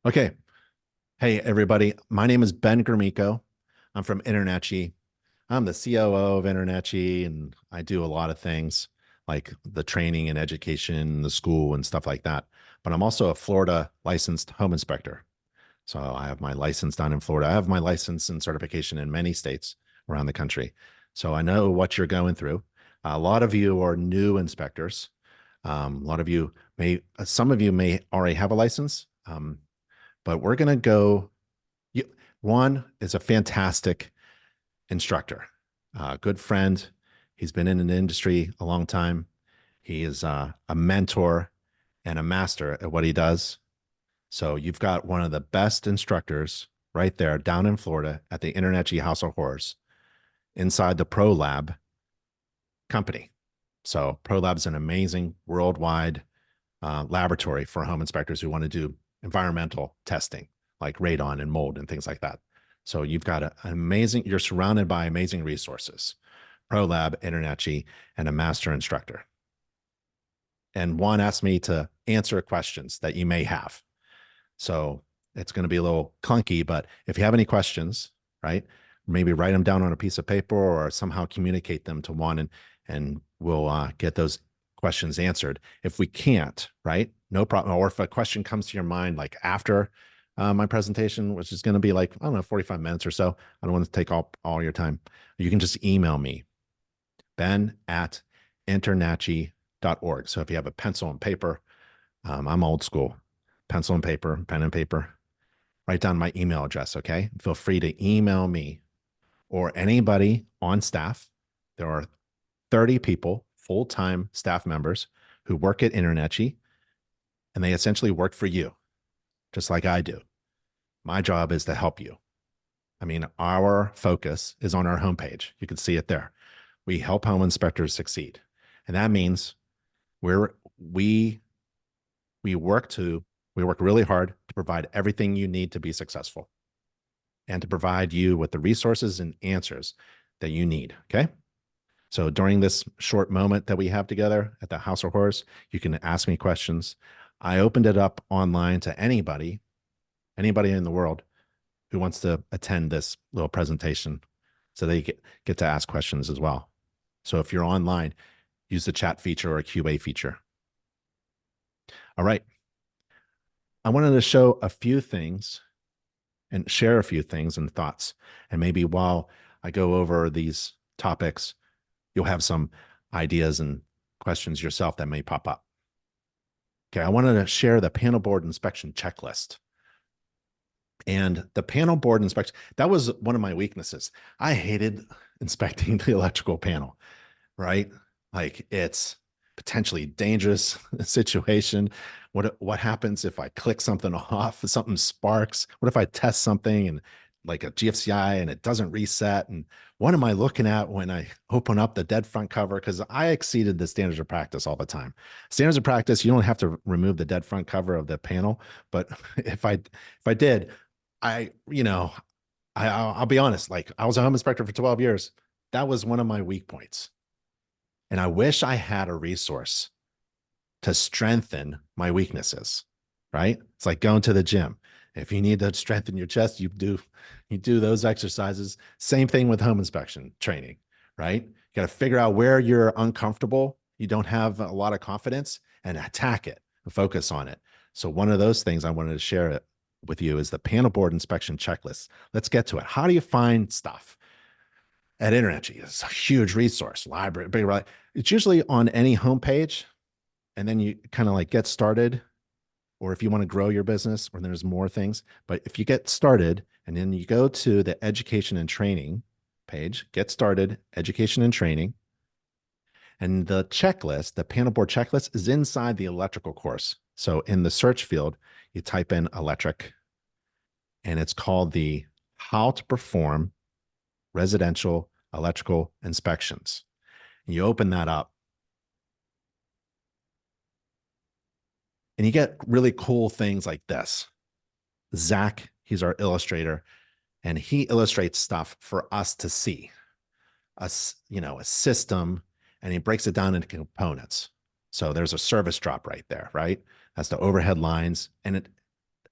Okay. Hey, everybody. My name is Ben Gromicko. I'm from InternetG. I'm the COO of InternetG, and I do a lot of things like the training and education, the school, and stuff like that. But I'm also a Florida licensed home inspector. So I have my license down in Florida. I have my license and certification in many states around the country. So I know what you're going through. A lot of you are new inspectors. A lot of you some of you may already have a license. But we're going to go. Juan is a fantastic instructor, good friend. He's been in an industry a long time. He is a mentor and a master at what he does. So you've got one of the best instructors right there down in Florida at the InternetG House of Horrors inside the Pro Lab company. So Pro Lab is an amazing worldwide laboratory for home inspectors who want to do environmental testing like radon and mold and things like that. So you've got an amazing, you're surrounded by amazing resources, ProLab, InternetG, and a master instructor. And Juan asked me to answer questions that you may have. So it's going to be a little clunky, but if you have any questions, right, maybe write them down on a piece of paper or somehow communicate them to Juan, and we'll get those questions answered. If we can't, right, no problem. Or if a question comes to your mind like after my presentation, which is going to be like, I don't know, 45 minutes or so, I don't want to take all your time. You can just email me, ben@internetg.org. So if you have a pencil and paper, I'm old school, pencil and paper, pen and paper, write down my email address, okay? Feel free to email me or anybody on staff. There are 30 people, full-time staff members who work at InternetG, and they essentially work for you, just like I do. My job is to help you. I mean, our focus is on our homepage. You can see it there. We help home inspectors succeed. And that means we work really hard to provide everything you need to be successful and to provide you with the resources and answers that you need. Okay. So during this short moment that we have together at the House of Horrors, you can ask me questions. I opened it up online to anybody in the world who wants to attend this little presentation, so they get to ask questions as well. So if you're online, use the chat feature or QA feature. All right. I wanted to show a few things and share a few things and thoughts. And maybe while I go over these topics, you'll have some ideas and questions yourself that may pop up. Okay, I wanted to share the panel board inspection checklist. And the panel board inspection, that was one of my weaknesses. I hated inspecting the electrical panel, right? Like, it's potentially dangerous situation. What happens if I click something off, something sparks? What if I test something and like a GFCI and it doesn't reset? And what am I looking at when I open up the dead front cover? Because I exceeded the standards of practice all the time. Standards of practice, you don't have to remove the dead front cover of the panel, but if I did, I'll be honest, like, I was a home inspector for 12 years. That was one of my weak points. And I wish I had a resource to strengthen my weaknesses, right? It's like going to the gym. If you need to strengthen your chest, you do those exercises. Same thing with home inspection training, right? You got to figure out where you're uncomfortable, you don't have a lot of confidence, and attack it, focus on it. So one of those things I wanted to share it with you is the panel board inspection checklist. Let's get to it. How do you find stuff? At InternetG, it's a huge resource, library, big, it's usually on any homepage, and then you kind of like get started, or if you want to grow your business, or there's more things. But if you get started and then you go to the education and training page, get started, education and training, and the checklist, the panel board checklist, is inside the electrical course. So in the search field, you type in electric, and it's called the How to Perform Residential Electrical Inspections. And you open that up, and you get really cool things like this. Zach, he's our illustrator, and he illustrates stuff for us to see, a system, and he breaks it down into components. So there's a service drop right there, right? That's the overhead lines, and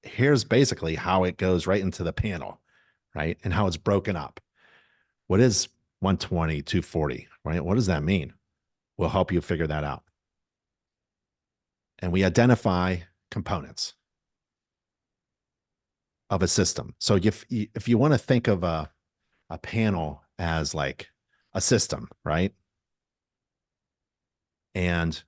here's basically how it goes right into the panel, right? And how it's broken up. What is 120, 240, right? What does that mean? We'll help you figure that out. And we identify components of a system. So if you want to think of a panel as like a system, right? And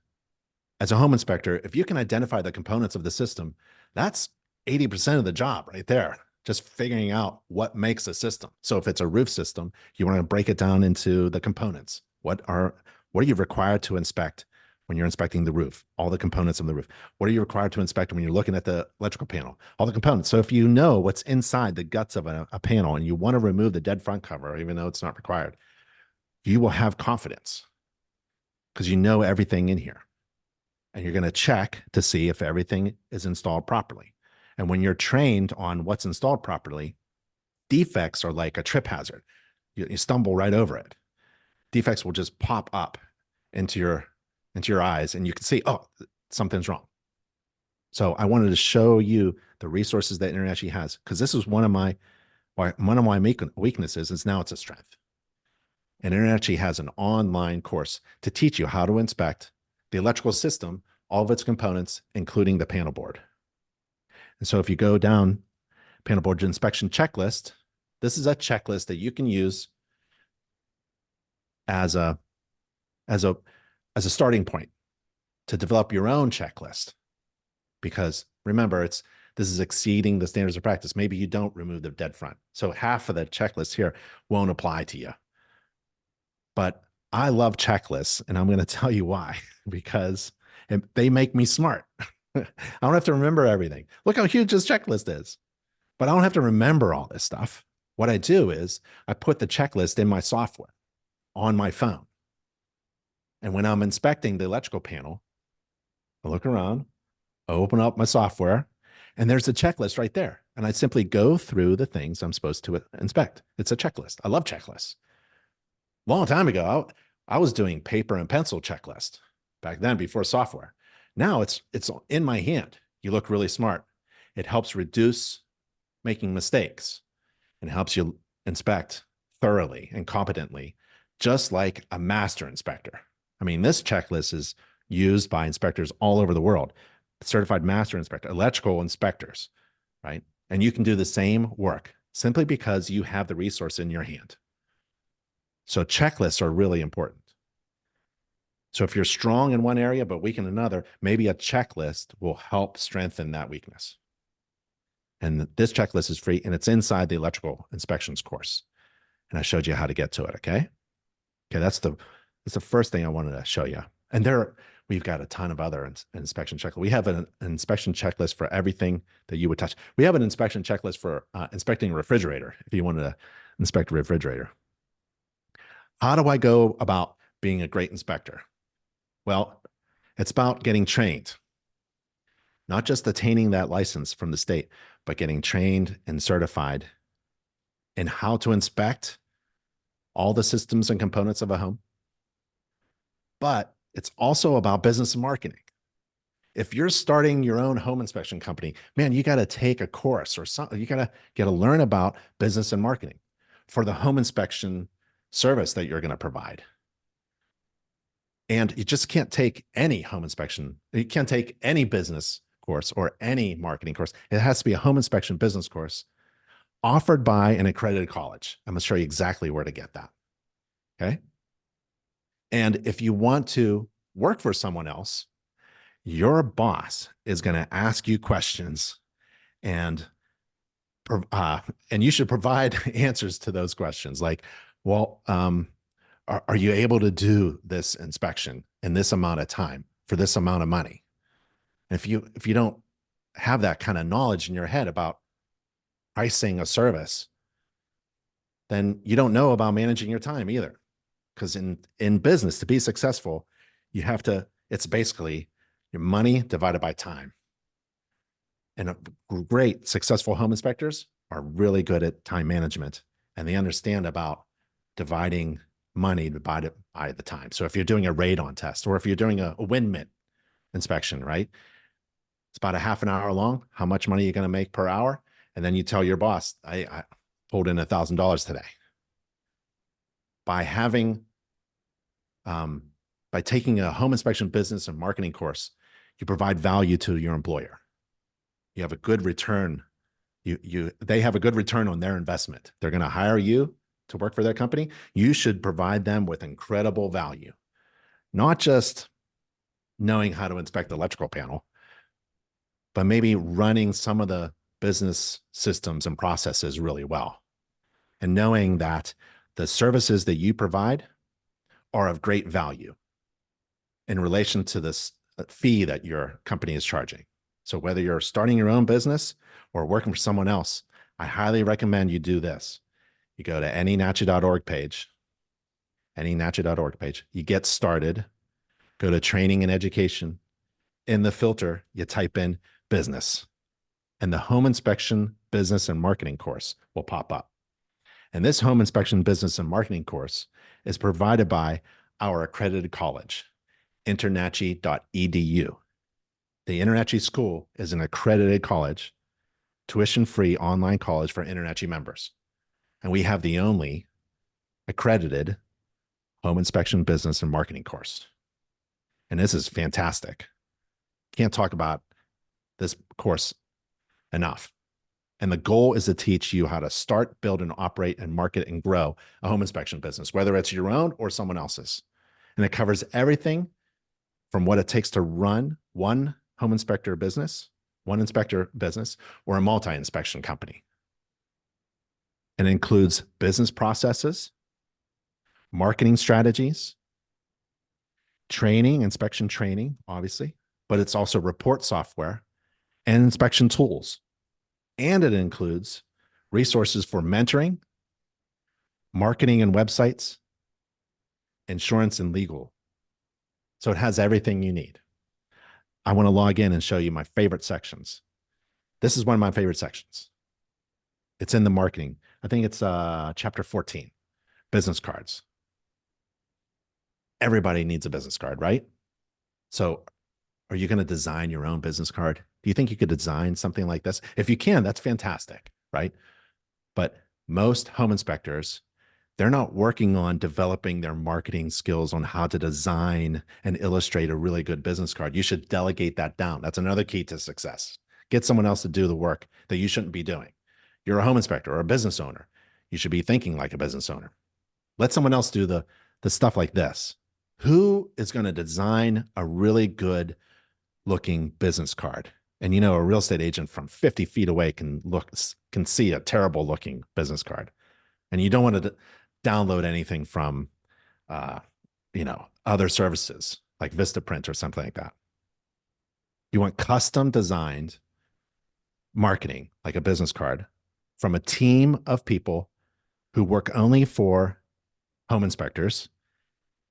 as a home inspector, if you can identify the components of the system, that's 80% of the job right there. Just figuring out what makes a system. So if it's a roof system, you want to break it down into the components. What are you required to inspect when you're inspecting the roof? All the components of the roof. What are you required to inspect when you're looking at the electrical panel? All the components. So if you know what's inside the guts of a panel and you want to remove the dead front cover, even though it's not required, you will have confidence because you know everything in here. And you're going to check to see if everything is installed properly. And when you're trained on what's installed properly, defects are like a trip hazard. You stumble right over it. Defects will just pop up into your eyes, and you can see, oh, something's wrong. So I wanted to show you the resources that InterNACHI has, because this is one of my weaknesses. Is now it's a strength. And InterNACHI has an online course to teach you how to inspect the electrical system, all of its components, including the panel board. And so if you go down panel board inspection checklist, this is a checklist that you can use as a starting point to develop your own checklist. Because remember, this is exceeding the standards of practice. Maybe you don't remove the dead front. So half of the checklist here won't apply to you. But I love checklists, and I'm going to tell you why, because they make me smart. I don't have to remember everything. Look how huge this checklist is, but I don't have to remember all this stuff. What I do is I put the checklist in my software on my phone. And when I'm inspecting the electrical panel, I look around, I open up my software, and there's a checklist right there. And I simply go through the things I'm supposed to inspect. It's a checklist. I love checklists. Long time ago, I was doing paper and pencil checklist back then before software. Now it's in my hand. You look really smart. It helps reduce making mistakes and helps you inspect thoroughly and competently, just like a master inspector. I mean, this checklist is used by inspectors all over the world, certified master inspector, electrical inspectors, right? And you can do the same work simply because you have the resource in your hand. So checklists are really important. So if you're strong in one area but weak in another, maybe a checklist will help strengthen that weakness. And this checklist is free, and it's inside the electrical inspections course. And I showed you how to get to it, okay? Okay, that's the first thing I wanted to show you. And we've got a ton of other inspection checklists. We have an inspection checklist for everything that you would touch. We have an inspection checklist for inspecting a refrigerator, if you wanted to inspect a refrigerator. How do I go about being a great inspector? Well, it's about getting trained, not just attaining that license from the state, but getting trained and certified in how to inspect all the systems and components of a home. But it's also about business and marketing. If you're starting your own home inspection company, man, you got to take a course or something. You got to learn about business and marketing for the home inspection service that you're going to provide. And you just can't take any home inspection. You can't take any business course or any marketing course. It has to be a home inspection business course offered by an accredited college. I'm going to show you exactly where to get that. Okay. And if you want to work for someone else, your boss is going to ask you questions, and you should provide answers to those questions. Like, well, are you able to do this inspection in this amount of time for this amount of money? And if you don't have that kind of knowledge in your head about pricing a service, then you don't know about managing your time either. Because in business, to be successful, it's basically your money divided by time. And great successful home inspectors are really good at time management, and they understand about dividing money divided by the time. So if you're doing a radon test, or if you're doing a wind mitt inspection, right? It's about a half an hour long. How much money are you going to make per hour? And then you tell your boss, I pulled in $1,000 today. By having, by taking a home inspection business and marketing course, you provide value to your employer. You have a good return. They have a good return on their investment. They're going to hire you to work for their company. You should provide them with incredible value, not just knowing how to inspect the electrical panel, but maybe running some of the business systems and processes really well, and knowing that the services that you provide are of great value in relation to this fee that your company is charging. So whether you're starting your own business or working for someone else, I highly recommend you do this. You go to anynachi.org page, you get started, go to training and education. In the filter, you type in business, and the home inspection business and marketing course will pop up. And this home inspection business and marketing course is provided by our accredited college, internachi.edu. The Internachi School is an accredited college, tuition-free online college for Internachi members. And we have the only accredited home inspection business and marketing course. And this is fantastic. Can't talk about this course enough. And the goal is to teach you how to start, build, and operate and market and grow a home inspection business, whether it's your own or someone else's. And it covers everything from what it takes to run one home inspector business, one inspector business, or a multi-inspection company. And it includes business processes, marketing strategies, training, inspection training, obviously, but it's also report software and inspection tools. And it includes resources for mentoring, marketing and websites, insurance and legal. So it has everything you need. I want to log in and show you my favorite sections. This is one of my favorite sections. It's in the marketing. I think it's chapter 14, business cards. Everybody needs a business card, right? So are you going to design your own business card? Do you think you could design something like this? If you can, that's fantastic, right? But most home inspectors, they're not working on developing their marketing skills on how to design and illustrate a really good business card. You should delegate that down. That's another key to success. Get someone else to do the work that you shouldn't be doing. You're a home inspector or a business owner. You should be thinking like a business owner. Let someone else do the stuff like this. Who is going to design a really good looking business card? And you know, a real estate agent from 50 feet away can see a terrible looking business card. And you don't want to download anything from, other services like Vistaprint or something like that. You want custom designed marketing, like a business card, from a team of people who work only for home inspectors,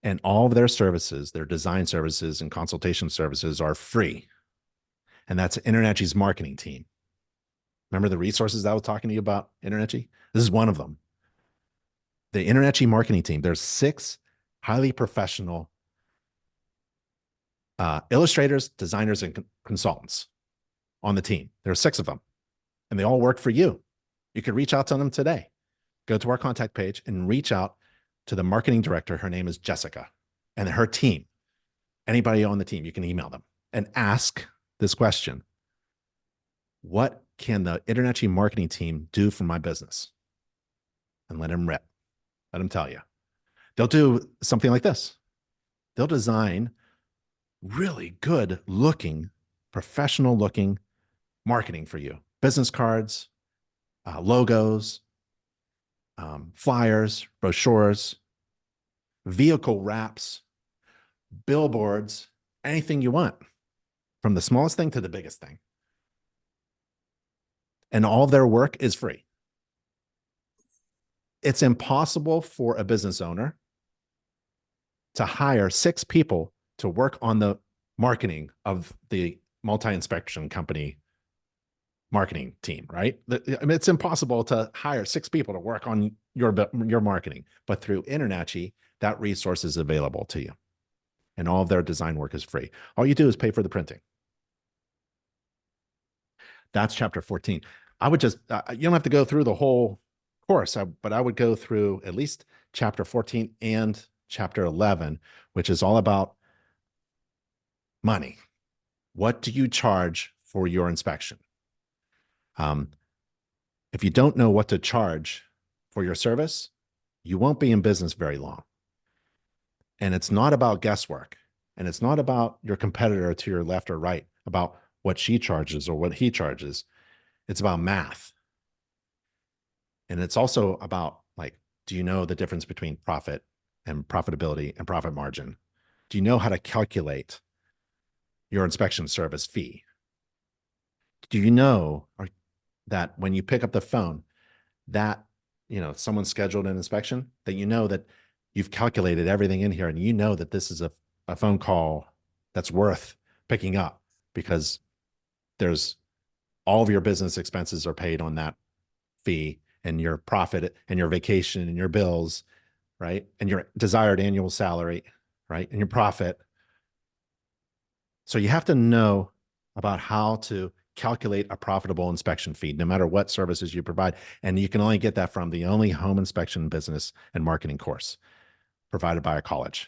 and all of their services, their design services and consultation services, are free. And that's Internachi's marketing team. Remember the resources that I was talking to you about, Internachi? This is one of them. The Internachi marketing team, there's 6 highly professional illustrators, designers, and consultants on the team. There are 6 of them, and they all work for you. You could reach out to them today. Go to our contact page and reach out to the marketing director. Her name is Jessica, and her team. Anybody on the team, you can email them and ask this question: what can the Internachi marketing team do for my business? And let them rip. Let them tell you. They'll do something like this. They'll design really good looking, professional looking marketing for you. Business cards, logos, flyers, brochures, vehicle wraps, billboards, anything you want, from the smallest thing to the biggest thing. And all of their work is free. It's impossible for a business owner to hire 6 people to work on the marketing of the multi-inspection company marketing team, right? I mean, it's impossible to hire 6 people to work on your marketing, but through Internachi, that resource is available to you. And all of their design work is free. All you do is pay for the printing. That's chapter 14. I would just, you don't have to go through the whole course, but I would go through at least chapter 14 and chapter 11, which is all about money. What do you charge for your inspection? Um, if you don't know what to charge for your service, you won't be in business very long. And it's not about guesswork. And it's not about your competitor to your left or right, about what she charges or what he charges. It's about math. And it's also about, like, do you know the difference between profit and profitability and profit margin? Do you know how to calculate your inspection service fee? Do you know that when you pick up the phone, that, someone scheduled an inspection, that you know that you've calculated everything in here and you know that this is a phone call that's worth picking up because there's all of your business expenses are paid on that fee, and your profit and your vacation and your bills, right? And your desired annual salary, right? And your profit. So you have to know about how to calculate a profitable inspection fee, no matter what services you provide. And you can only get that from the only home inspection business and marketing course provided by a college.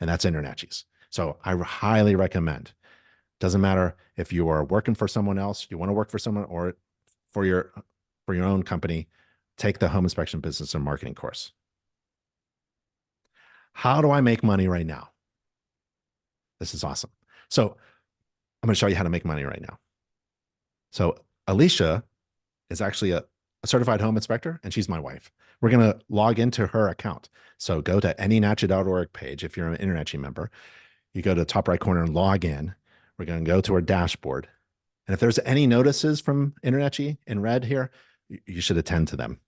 And that's InterNACHI's. So I highly recommend. Doesn't matter if you are working for someone else, you want to work for someone, or for your own company, take the home inspection business and marketing course. How do I make money right now? This is awesome. So I'm going to show you how to make money right now. So Alicia is actually a certified home inspector, and she's my wife. We're going to log into her account. So go to anynachi.org page. If you're an InterNACHI member, you go to the top right corner and log in. We're going to go to our dashboard. And if there's any notices from InterNACHI in red here, you should attend to them.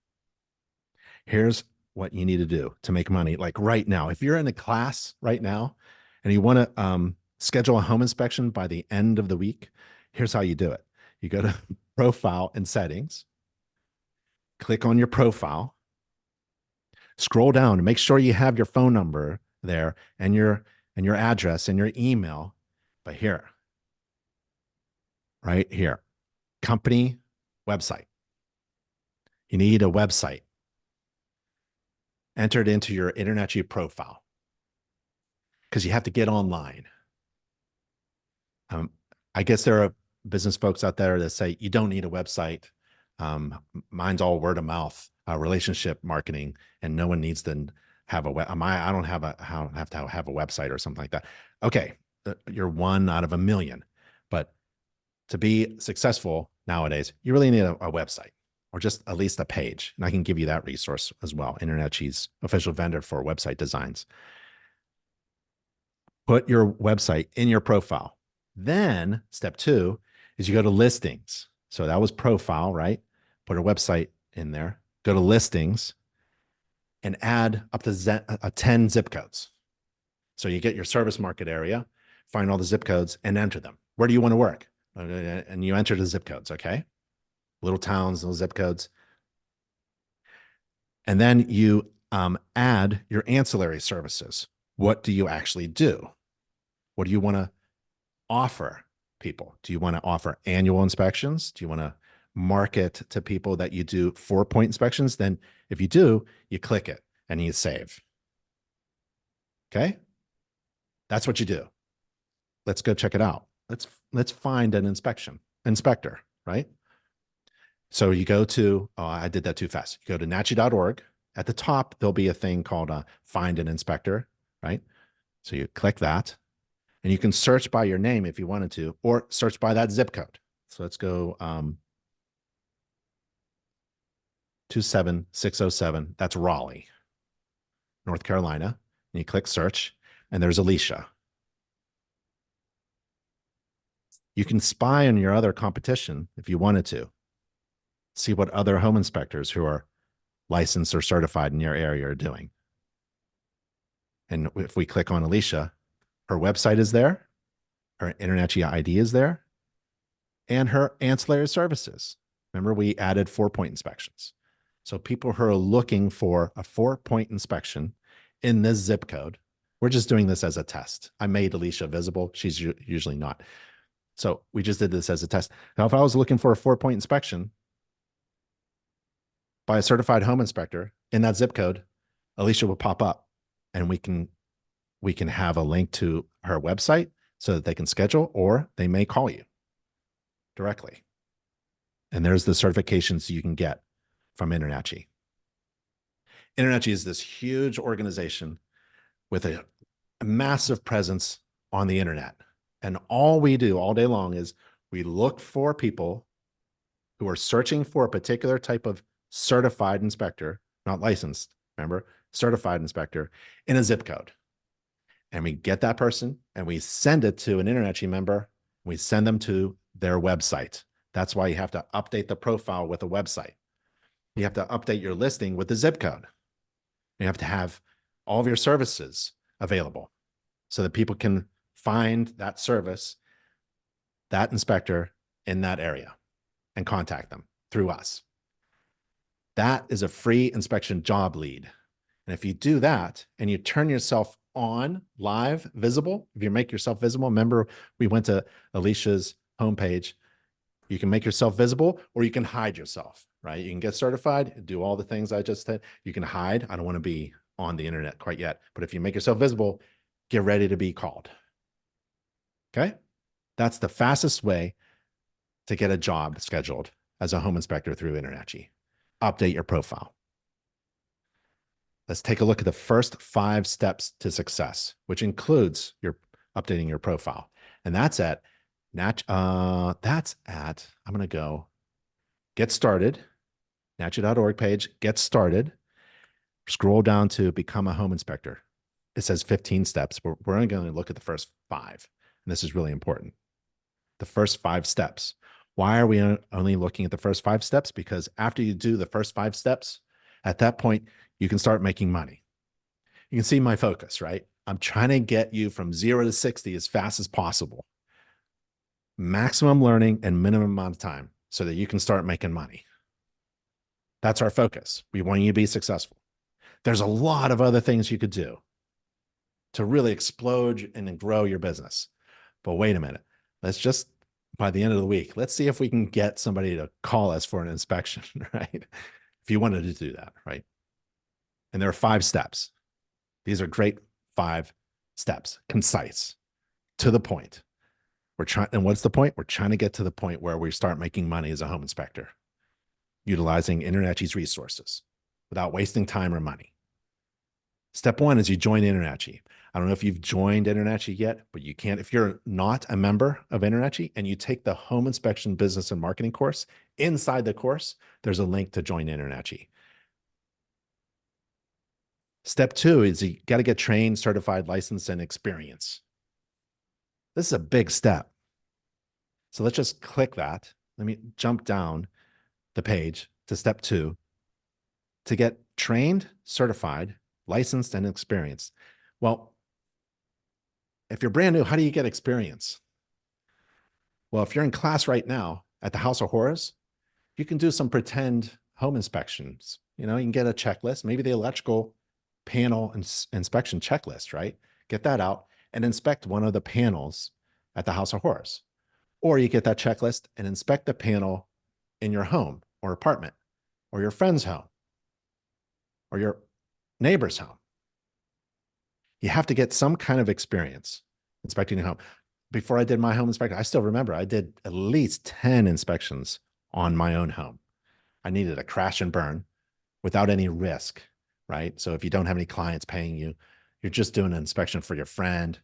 Here's what you need to do to make money, like right now. If you're in a class right now and you want to schedule a home inspection by the end of the week, here's how you do it. You go to profile and settings, click on your profile, scroll down and make sure you have your phone number there and your address and your email. But here, right here, company website. You need a website entered into your InterNACHI profile because you have to get online. I guess there are business folks out there that say you don't need a website. Mine's all word of mouth, relationship marketing, and no one needs to have a web. I don't have to have a website or something like that. Okay, you're one out of a million, but to be successful nowadays, you really need a website, or just at least a page. And I can give you that resource as well. InterNACHI's official vendor for website designs. Put your website in your profile. Then step 2 is you go to listings. So that was profile, right? Put a website in there. Go to listings and add up to 10 zip codes. So you get your service market area, find all the zip codes and enter them. Where do you want to work? And you enter the zip codes, okay? Little towns, little zip codes. And then you add your ancillary services. What do you actually do? What do you want to offer people? Do you want to offer annual inspections? Do you want to market to people that you do 4-point inspections? Then if you do, you click it and you save. Okay? That's what you do. Let's go check it out. Let's find an inspector, right? So you go to, oh, I did that too fast. You go to nachi.org. At the top, there'll be a thing called find an inspector, right? So you click that, and you can search by your name if you wanted to, or search by that zip code. So let's go 27607. That's Raleigh, North Carolina. And you click search, and there's Alicia. You can spy on your other competition if you wanted to. See what other home inspectors who are licensed or certified in your area are doing. And if we click on Alicia, her website is there, her InterNACHI ID is there, and her ancillary services. Remember, we added 4-point inspections. So people who are looking for a 4-point inspection in this zip code, we're just doing this as a test. I made Alicia visible. She's usually not. So we just did this as a test. Now, if I was looking for a 4-point inspection by a certified home inspector in that zip code, Alicia will pop up, and we can have a link to her website so that they can schedule, or they may call you directly. And there's the certifications you can get from InterNACHI. InterNACHI is this huge organization with a massive presence on the internet. And all we do all day long is we look for people who are searching for a particular type of certified inspector, not licensed, remember, certified inspector in a zip code. And we get that person and we send it to an InterNACHI member. We send them to their website. That's why you have to update the profile with a website. You have to update your listing with the zip code. You have to have all of your services available so that people can find that service, that inspector in that area, and contact them through us. That is a free inspection job lead. And if you do that and you turn yourself on live, visible, if you make yourself visible, remember we went to Alicia's homepage, you can make yourself visible or you can hide yourself, right? You can get certified, do all the things I just said. You can hide. I don't want to be on the internet quite yet, but if you make yourself visible, get ready to be called. Okay? That's the fastest way to get a job scheduled as a home inspector through InterNACHI. Update your profile. Let's take a look at the first 5 steps to success, which includes your updating your profile. And that's at, I'm going to go get started, NACHI.org page, get started. Scroll down to become a home inspector. It says 15 steps. We're only going to look at the first 5. And this is really important. The first 5 steps. Why are we only looking at the first 5 steps? Because after you do the first 5 steps, at that point, you can start making money. You can see my focus, right? I'm trying to get you from 0 to 60 as fast as possible. Maximum learning and minimum amount of time so that you can start making money. That's our focus. We want you to be successful. There's a lot of other things you could do to really explode and grow your business. But wait a minute. Let's just, by the end of the week, let's see if we can get somebody to call us for an inspection, right? If you wanted to do that, right? And there are 5 steps. These are great 5 steps, concise, to the point. And what's the point? We're trying to get to the point where we start making money as a home inspector, utilizing InterNACHI's resources without wasting time or money. Step 1 is you join InterNACHI. I don't know if you've joined InterNACHI yet, but you can. If you're not a member of InterNACHI and you take the home inspection business and marketing course, inside the course, there's a link to join InterNACHI. Step 2 is you got to get trained, certified, licensed, and experience. This is a big step. So let's just click that. Let me jump down the page to step 2 to get trained, certified, licensed, and experienced. Well, if you're brand new, how do you get experience? Well, if you're in class right now at the House of Horrors, you can do some pretend home inspections. You can get a checklist, maybe the electrical panel inspection checklist, right? Get that out and inspect one of the panels at the House of Horrors. Or you get that checklist and inspect the panel in your home or apartment or your friend's home or your neighbor's home. You have to get some kind of experience inspecting your home. Before I did my home inspection, I still remember I did at least 10 inspections on my own home. I needed a crash and burn without any risk, right? So if you don't have any clients paying you, you're just doing an inspection for your friend.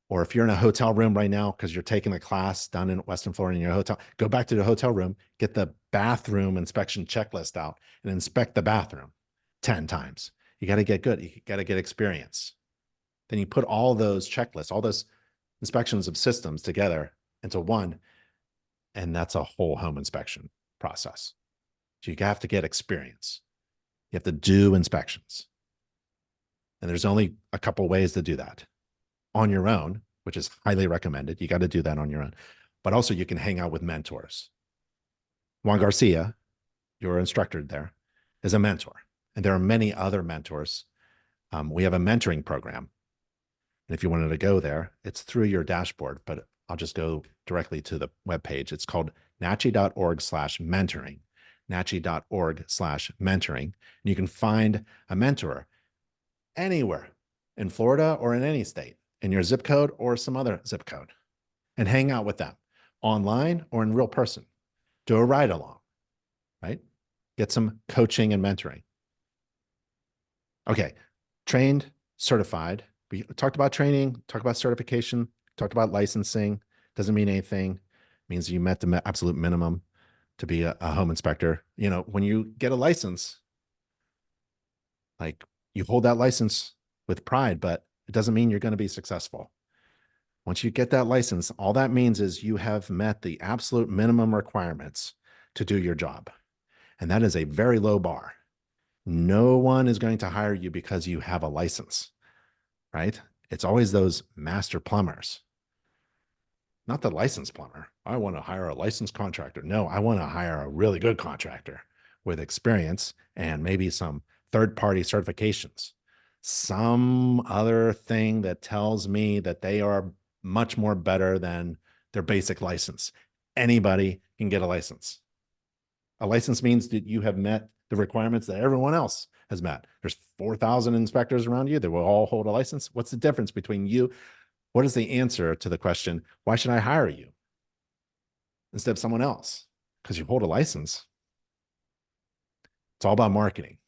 Or if you're in a hotel room right now because you're taking a class down in Western Florida in your hotel, go back to the hotel room, get the bathroom inspection checklist out and inspect the bathroom 10 times. You got to get good. You got to get experience. Then you put all those checklists, all those inspections of systems together into one, and that's a whole home inspection process. So you have to get experience. You have to do inspections. And there's only a couple ways to do that. On your own, which is highly recommended. You got to do that on your own. But also you can hang out with mentors. Juan Garcia, your instructor there, is a mentor. And there are many other mentors. We have a mentoring program. And if you wanted to go there, it's through your dashboard. But I'll just go directly to the webpage. It's called nachi.org/mentoring, nachi.org/mentoring. And you can find a mentor anywhere in Florida or in any state, in your zip code or some other zip code, and hang out with them online or in real person. Do a ride along, right? Get some coaching and mentoring. Okay, trained, certified. We talked about training, talked about certification, talked about licensing. Doesn't mean anything. It means you met the absolute minimum to be a home inspector. You know, when you get a license, like you hold that license with pride, but it doesn't mean you're going to be successful. Once you get that license, all that means is you have met the absolute minimum requirements to do your job. And that is a very low bar. No one is going to hire you because you have a license, right? It's always those master plumbers, not the licensed plumber. I want to hire a licensed contractor. No, I want to hire a really good contractor with experience and maybe some third-party certifications, some other thing that tells me that they are much more better than their basic license. Anybody can get a license. A license means that you have met the requirements that everyone else has met. There's 4,000 inspectors around you that will all hold a license. What's the difference between you? What is the answer to the question, why should I hire you instead of someone else? Because you hold a license. It's all about marketing.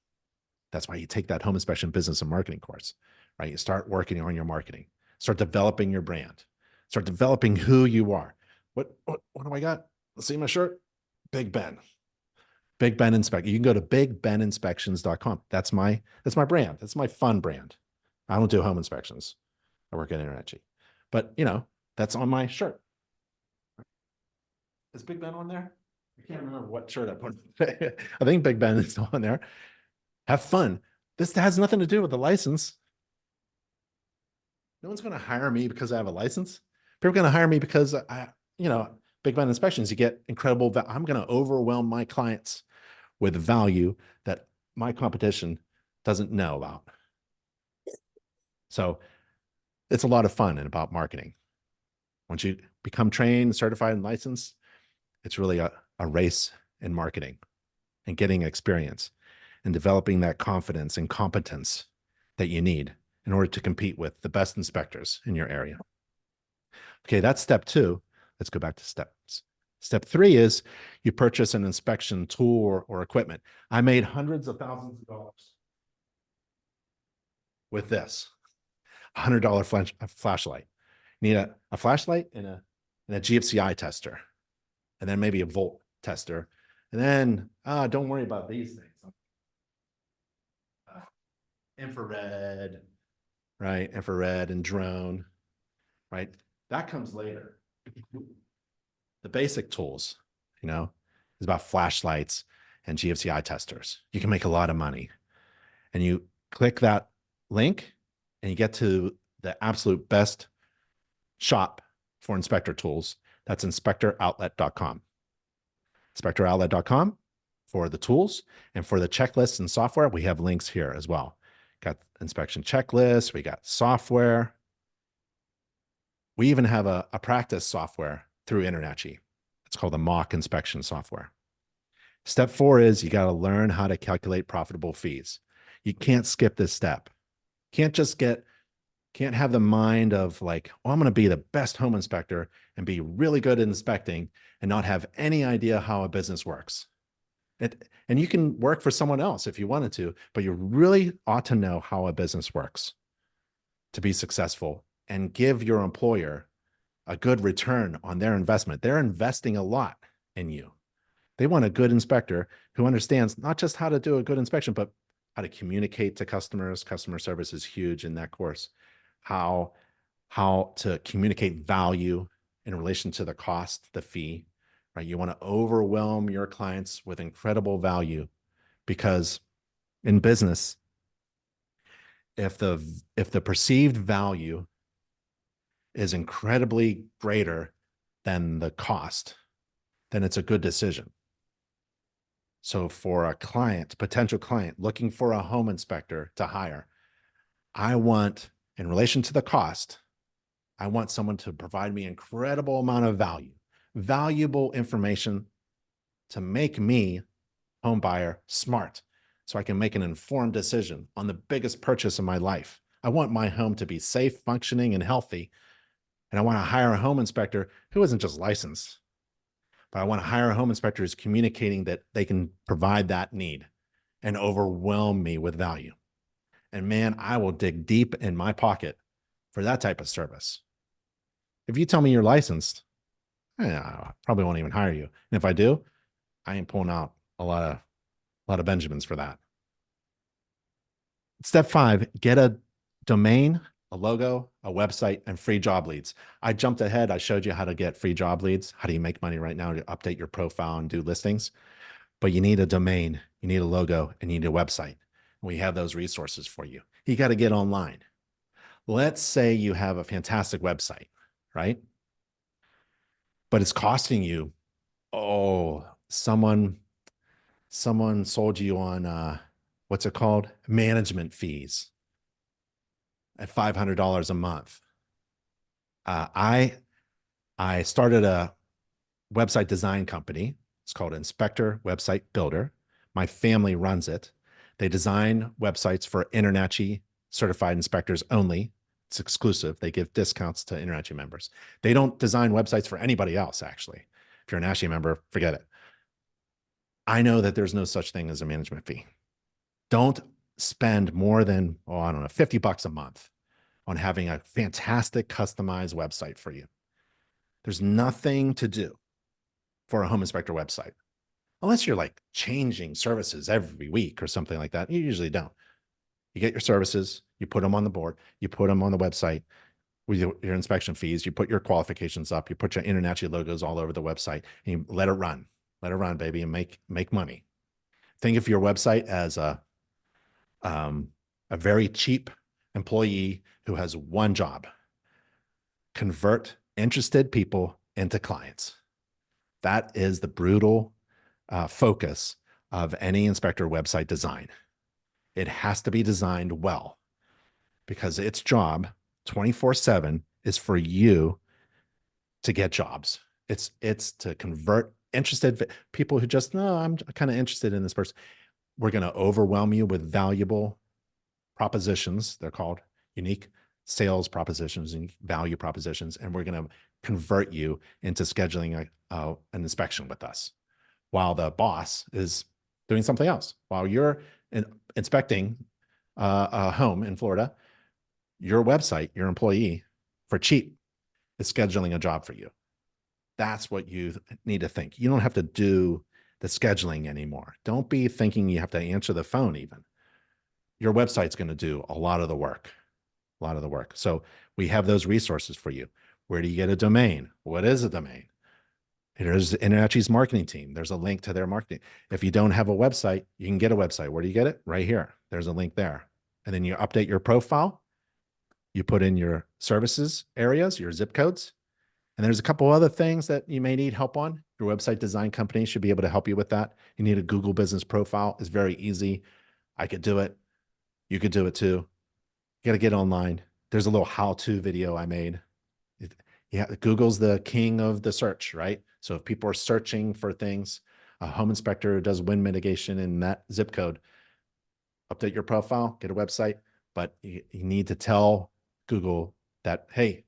That's why you take that home inspection business and marketing course, right? You start working on your marketing, start developing your brand, start developing who you are. What do I got? Let's see my shirt. Big Ben. Big Ben Inspection. You can go to bigbeninspections.com. That's my brand. That's my fun brand. I don't do home inspections. I work at InterNetG. But you know, that's on my shirt. Is Big Ben on there? I can't remember what shirt I put. I think Big Ben is on there. Have fun. This has nothing to do with the license. No one's going to hire me because I have a license. People are going to hire me because Big Ben Inspections, you get incredible. I'm going to overwhelm my clients with value that my competition doesn't know about. So it's a lot of fun and about marketing. Once you become trained, certified, and licensed, it's really a race in marketing and getting experience and developing that confidence and competence that you need in order to compete with the best inspectors in your area. Okay, that's step 2. Let's go back to steps. Step 3 is you purchase an inspection tool or equipment. I made hundreds of thousands of dollars with this $100 flashlight. You need a flashlight and a GFCI tester, and then maybe a volt tester. And then don't worry about these things. Infrared, right? Infrared and drone, right? That comes later. The basic tools, is about flashlights and GFCI testers. You can make a lot of money. And you click that link and you get to the absolute best shop for inspector tools. That's inspectoroutlet.com. Inspectoroutlet.com for the tools, and for the checklists and software, we have links here as well. Got inspection checklists, we got software. We even have a practice software through InterNetG. It's called the mock inspection software. Step 4 is you got to learn how to calculate profitable fees. You can't skip this step. Can't have the mind of like, oh, I'm going to be the best home inspector and be really good at inspecting and not have any idea how a business works. And you can work for someone else if you wanted to, but you really ought to know how a business works to be successful and give your employer a good return on their investment. They're investing a lot in you. They want a good inspector who understands not just how to do a good inspection, but how to communicate to customers. Customer service is huge in that course. How to communicate value in relation to the cost, the fee, right? You want to overwhelm your clients with incredible value, because in business, if the perceived value is incredibly greater than the cost, then it's a good decision. So for a potential client looking for a home inspector to hire, I want, in relation to the cost, I want someone to provide me incredible amount of value, valuable information to make me, home buyer, smart so I can make an informed decision on the biggest purchase of my life. I want my home to be safe, functioning, and healthy. And I want to hire a home inspector who isn't just licensed, but I want to hire a home inspector who's communicating that they can provide that need and overwhelm me with value. And man, I will dig deep in my pocket for that type of service. If you tell me you're licensed, I probably won't even hire you. And if I do, I ain't pulling out a lot of Benjamins for that. Step 5, get a domain, a logo, a website, and free job leads. I jumped ahead. I showed you how to get free job leads. How do you make money right now to update your profile and do listings? But you need a domain, you need a logo, and you need a website. We have those resources for you. You got to get online. Let's say you have a fantastic website, right? But it's costing you, someone sold you on what's it called? Management fees at $500 a month. I started a website design company. It's called Inspector Website Builder. My family runs it. They design websites for InterNACHI certified inspectors only. It's exclusive. They give discounts to InterNACHI members. They don't design websites for anybody else, actually. If you're a NACHI member, forget it. I know that there's no such thing as a management fee. Don't spend more than, I don't know, $50 a month on having a fantastic customized website for you. There's nothing to do for a home inspector website, unless you're like changing services every week or something like that. You usually don't. You get your services, you put them on the board, you put them on the website with your inspection fees, you put your qualifications up, you put your InterNACHI logos all over the website, and you let it run, baby, and make money. Think of your website as a very cheap employee who has one job: convert interested people into clients. That is the brutal focus of any inspector website design. It has to be designed well, because its job 24/7 is for you to get jobs. It's to convert interested people who just, no, I'm kind of interested in this person. We're going to overwhelm you with valuable propositions. They're called unique sales propositions and value propositions. And we're going to convert you into scheduling an inspection with us, while the boss is doing something else. While you're inspecting a home in Florida, your website, your employee, for cheap, is scheduling a job for you. That's what you need to think. You don't have to do the scheduling anymore. Don't be thinking you have to answer the phone even. Your website's going to do a lot of the work, So we have those resources for you. Where do you get a domain? What is a domain? Here's InterNACHI's marketing team. There's a link to their marketing. If you don't have a website, you can get a website. Where do you get it? Right here. There's a link there. And then you update your profile. You put in your services areas, your zip codes. And there's a couple other things that you may need help on. Your website design company should be able to help you with that. You need a Google business profile. It's very easy. I could do it. You could do it too. You got to get online. There's a little how-to video I made. Yeah, Google's the king of the search, right? So if people are searching for things, a home inspector does wind mitigation in that zip code. Update your profile, get a website, but you need to tell Google that, hey,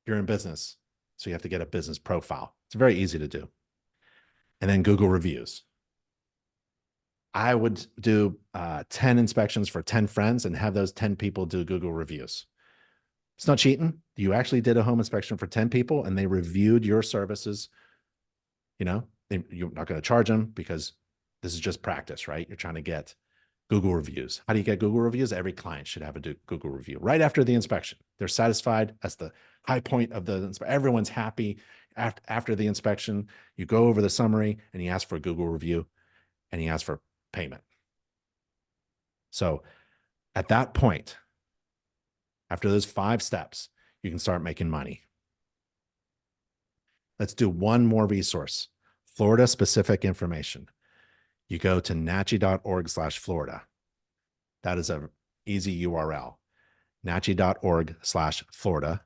you're in business, so you have to get a business profile. It's very easy to do. And then Google reviews. I would do 10 inspections for 10 friends and have those 10 people do Google reviews. It's not cheating. You actually did a home inspection for 10 people and they reviewed your services. You're not going to charge them, because this is just practice, right? You're trying to get Google reviews. How do you get Google reviews? Every client should have a Google review right after the inspection. They're satisfied. That's the high point of the inspection. Everyone's happy after the inspection. You go over the summary and you ask for a Google review and you ask for payment. So at that point, after those 5 steps, you can start making money. Let's do one more resource, Florida specific information. You go to nachi.org/Florida. That is an easy URL, nachi.org/Florida.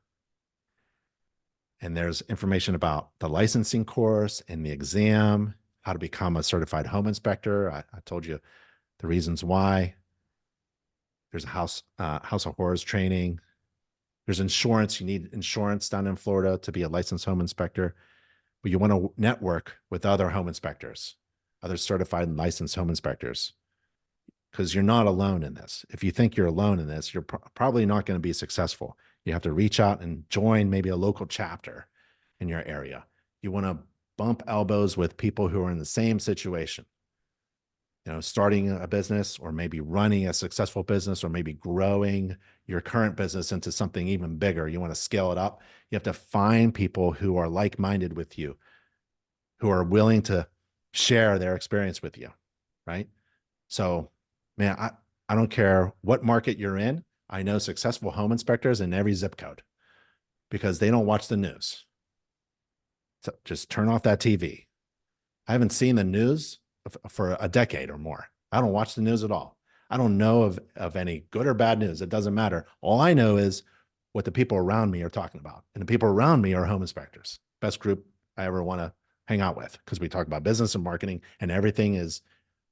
And there's information about the licensing course and the exam, how to become a certified home inspector. I told you the reasons why. There's a House of Horrors training. There's insurance. You need insurance down in Florida to be a licensed home inspector. But you want to network with other home inspectors, other certified and licensed home inspectors, because you're not alone in this. If you think you're alone in this, you're probably not going to be successful. You have to reach out and join maybe a local chapter in your area. You want to bump elbows with people who are in the same situation, starting a business, or maybe running a successful business, or maybe growing your current business into something even bigger. You want to scale it up. You have to find people who are like-minded with you, who are willing to share their experience with you, right? So, man, I don't care what market you're in. I know successful home inspectors in every zip code because they don't watch the news. So just turn off that TV. I haven't seen the news for a decade or more. I don't watch the news at all. I don't know of any good or bad news. It doesn't matter. All I know is what the people around me are talking about. And the people around me are home inspectors. Best group I ever want to hang out with, because we talk about business and marketing, and everything is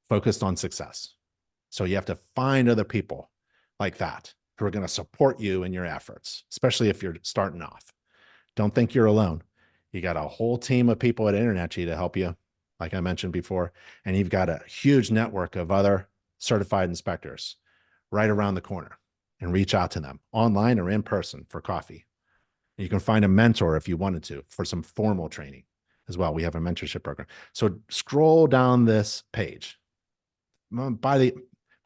focused on success. So you have to find other people like that who are going to support you in your efforts, especially if you're starting off. Don't think you're alone. You got a whole team of people at InternetG to help you, like I mentioned before, and you've got a huge network of other certified inspectors right around the corner, and reach out to them online or in person for coffee. You can find a mentor if you wanted to for some formal training as well. We have a mentorship program. So scroll down this page. By the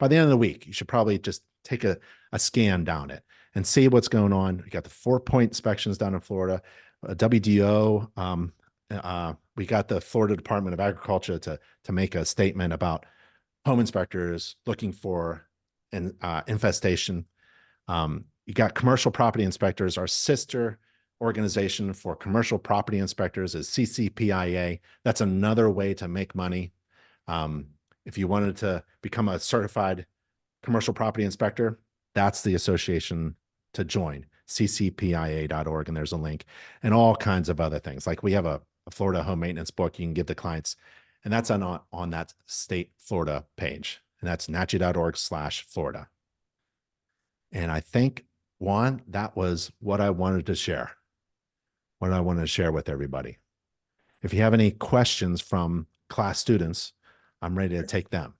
end of the week, you should probably just take a scan down it and see what's going on. We got the 4-point inspections down in Florida, WDO. We got the Florida Department of Agriculture to make a statement about home inspectors looking for an infestation. You got commercial property inspectors. Our sister organization for commercial property inspectors is CCPIA. That's another way to make money. If you wanted to become a certified commercial property inspector, that's the association to join, ccpia.org, and there's a link, and all kinds of other things. Like we have a Florida home maintenance book you can give to clients, and that's on that state Florida page, and that's natchi.org/Florida. And I think, Juan, that was what I wanted to share, with everybody. If you have any questions from class students, I'm ready to take them.